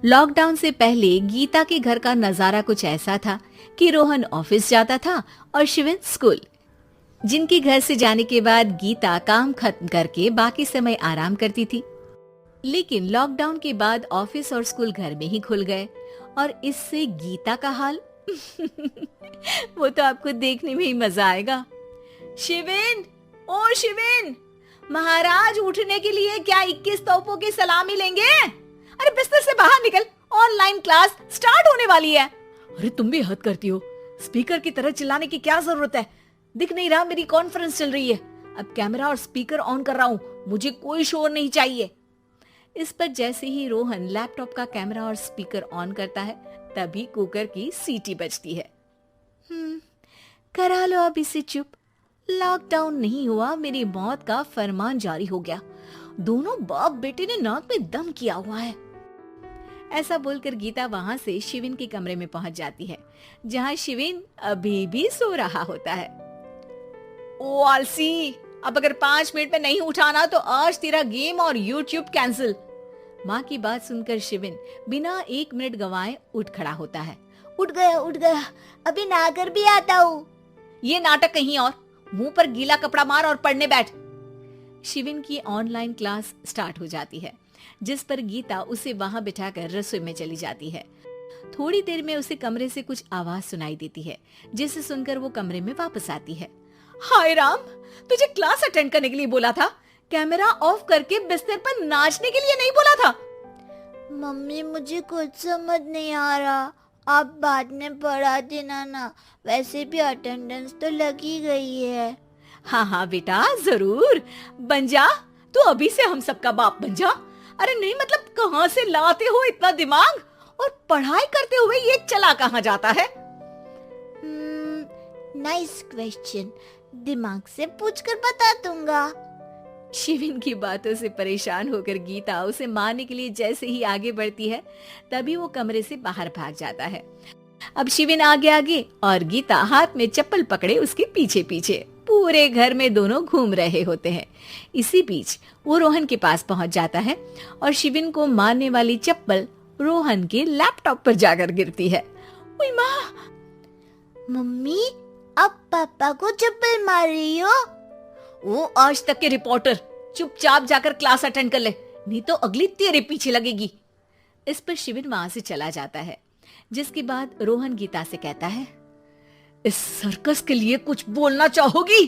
Lockdown से पहले गीता के घर का नजारा कुछ ऐसा था कि रोहन ऑफिस जाता था और शिविन स्कूल। जिनके घर से जाने के बाद गीता काम खत्म करके बाकी समय आराम करती थी। लेकिन लॉकडाउन के बाद ऑफिस और स्कूल घर में ही खुल गए और इससे गीता का हाल वो तो आपको देखने में ही मजा आएगा। शिविन, ओ शिविन, महाराज उठने के लिए क्या 21 तोपों की सलामी लेंगे? अरे बिस्तर से बाहर निकल, ऑनलाइन क्लास स्टार्ट होने वाली है। अरे तुम भी हद करती हो, स्पीकर की तरह चिल्लाने की क्या जरूरत है? दिख नहीं रहा मेरी कॉन्फ्रेंस चल रही है। अब कैमरा और स्पीकर ऑन कर रहा हूँ, मुझे कोई शोर नहीं चाहिए। इस पर जैसे ही रोहन लैपटॉप का कैमरा और स्पीकर ऑन करता है तभी कुकर की सीटी बजती है। करा लो अब इसे चुप। लॉकडाउन नहीं हुआ, मेरी मौत का फरमान जारी हो गया। दोनों बाप बेटे ने नाक में दम किया हुआ है। ऐसा बोलकर गीता वहां से शिविन के कमरे में पहुंच जाती है, जहां शिविन अभी भी सो रहा होता है। ओ आलसी, अब अगर 5 मिनट में नहीं उठाना तो आज तेरा गेम और यूट्यूब कैंसिल। माँ की बात सुनकर शिविन बिना 1 मिनट गंवाए उठ खड़ा होता है। उठ गया, अभी नहाकर भी आता हूँ। ये नाटक कहीं और, मुंह पर गीला कपड़ा मार और पढ़ने बैठ। शिविन की ऑनलाइन क्लास स्टार्ट हो जाती है, जिस पर गीता उसे वहां बिठाकर रसोई में चली जाती है। थोड़ी देर में उसे कमरे से कुछ आवाज सुनाई देती है, जिसे सुनकर वो कमरे में वापस आती है। हाय राम, तुझे क्लास अटेंड करने के लिए बोला था, कैमरा ऑफ करके बिस्तर पर नाचने के लिए नहीं बोला था। मम्मी मुझे कुछ समझ नहीं आ रहा, आप बाद में पढ़ा देना ना, वैसे भी अटेंडेंस तो लगी गई है। हाँ बेटा, जरूर बन जा, तू अभी से हम सबका बाप बन जा। अरे नहीं मतलब कहाँ से लाते हो इतना दिमाग, और पढ़ाई करते हुए ये चला कहाँ जाता है? नाइस क्वेश्चन, दिमाग से पूछकर बता दूंगा। शिविन की बातों से परेशान होकर गीता उसे मारने के लिए जैसे ही आगे बढ़ती है तभी वो कमरे से बाहर भाग जाता है। अब शिविन आगे आगे और गीता हाथ में चप्पल पकड़े उसके पीछे पीछे पूरे घर में दोनों घूम रहे होते हैं। इसी बीच वो रोहन के पास पहुंच जाता है और शिविन को मारने वाली चप्पल रोहन के लैपटॉप पर जाकर गिरती है। ओए माँ! मम्मी, अब पापा को चप्पल मार रही हो? वो आज तक के रिपोर्टर, चुपचाप जाकर क्लास अटेंड कर ले, नहीं तो अगली तेरे पीछे लगेगी। इस पर शिविन वहां से चला जाता है, जिसके बाद रोहन गीता से कहता है, इस सर्कस के लिए कुछ बोलना चाहोगी?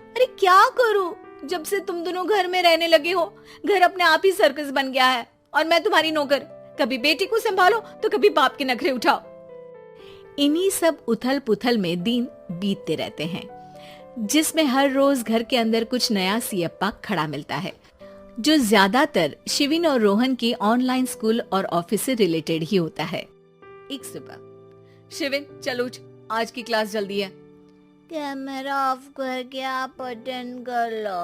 अरे क्या करूं, जब से तुम दोनों घर में रहने लगे हो, घर अपने आप ही सर्कस बन गया है और मैं तुम्हारी नौकर। कभी बेटी को संभालो तो कभी बाप के नखरे उठाओ। इन्हीं सब उथल पुथल में दिन बीतते रहते हैं, जिसमें हर रोज घर के अंदर कुछ नया सियप्पा खड़ा मिलता है, जो ज्यादातर शिविन और रोहन के ऑनलाइन स्कूल और ऑफिस से रिलेटेड ही होता है। एक सुबह, शिविन चलो उठ, आज की क्लास जल्दी है। कैमरा ऑफ करके आप अटेंड कर लो।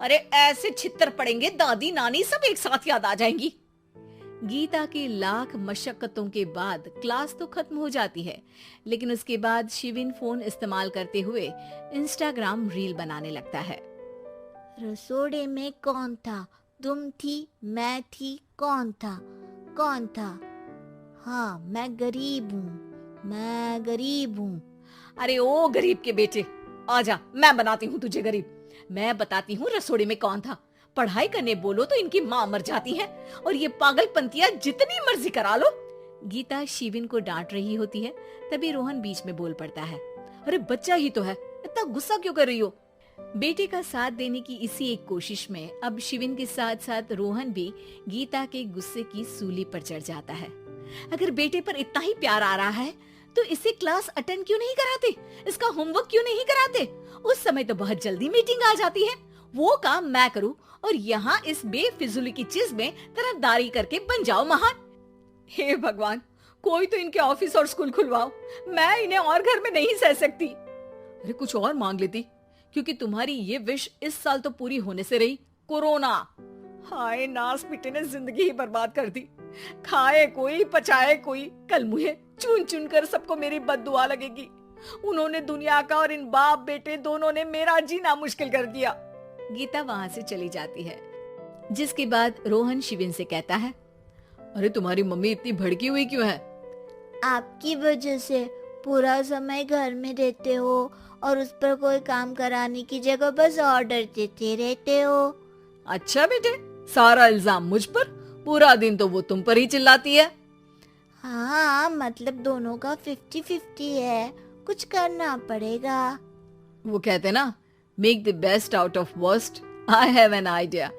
अरे ऐसे छित्तर पड़ेंगे, दादी नानी सब एक साथ याद आ जाएंगी। गीता की लाख मशक्कतों के बाद क्लास तो खत्म हो जाती है, लेकिन उसके बाद शिविन फोन इस्तेमाल करते हुए इंस्टाग्राम रील बनाने लगता है। रसोड़े में कौन था? तुम थी, मैं थी, कौन था? हाँ, मैं गरीब हूँ। अरे ओ गरीब के बेटे, आजा, मैं बनाती हूँ तुझे गरीब। मैं बताती हूँ रसोड़े में कौन था। पढ़ाई करने बोलो तो इनकी माँ मर जाती है, और ये पागलपंतियां जितनी मर्जी करा लो। गीता शिविन को डांट रही होती है, तभी रोहन बीच में बोल पड़ता है। अरे बच्चा ही तो है, इतना गुस्सा क्यों कर रही हो? बेटे का साथ देने की इसी एक कोशिश में अब शिविन के साथ साथ रोहन भी गीता के गुस्से की सूली पर चढ़ जाता है। अगर बेटे पर इतना ही प्यार आ रहा है तो इसे क्लास अटेंड क्यों नहीं कराते, इसका होमवर्क क्यों नहीं कराते? उस समय तो बहुत जल्दी मीटिंग आ जाती है, वो काम मैं करूं और यहाँ इस बेफिजूली की चीज में तरफदारी करके बन जाओ महान। हे भगवान, कोई तो इनके ऑफिस और स्कूल खुलवाओ, मैं इन्हें और घर में नहीं सह सकती। अरे कुछ और मांग लेती, क्योंकि तुम्हारी ये विश इस साल तो पूरी होने से रही, कोरोना। हाय नास बेटे ने जिंदगी ही बर्बाद कर दी। खाए कोई पचाए कोई, कल मुझे चुन चुन कर सबको मेरी बद्दुआ लगेगी। उन्होंने दुनिया का और इन बाप बेटे दोनों ने मेरा जीना मुश्किल कर दिया। गीता वहां से चली जाती है, जिसके बाद रोहन शिविन से कहता है, अरे तुम्हारी मम्मी इतनी भड़की हुई क्यों है? आपकी वजह से पूरा समय घर में रहते हो और उस पर कोई काम कराने की जगह बस ऑर्डर देते रहते हो। अच्छा बेटे, सारा इल्जाम मुझ पर? पूरा दिन तो वो तुम पर ही चिल्लाती है। हाँ, मतलब दोनों का 50-50 है, कुछ करना पड़ेगा। वो कहते ना, make the best out of worst. I have an idea.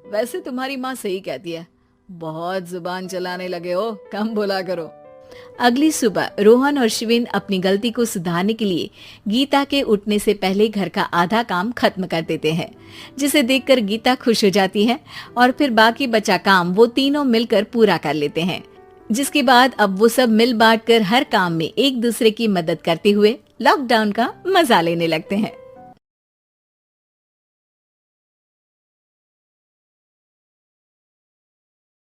वैसे तुम्हारी माँ सही कहती है, बहुत जुबान चलाने लगे हो, कम बोला करो। अगली सुबह रोहन और शिविन अपनी गलती को सुधारने के लिए गीता के उठने से पहले घर का आधा काम खत्म कर देते हैं, जिसे देखकर गीता खुश हो जाती है और फिर बाकी बचा काम वो तीनों मिलकर पूरा कर लेते हैं। जिसके बाद अब वो सब मिल बांट कर हर काम में एक दूसरे की मदद करते हुए लॉकडाउन का मजा लेने लगते हैं।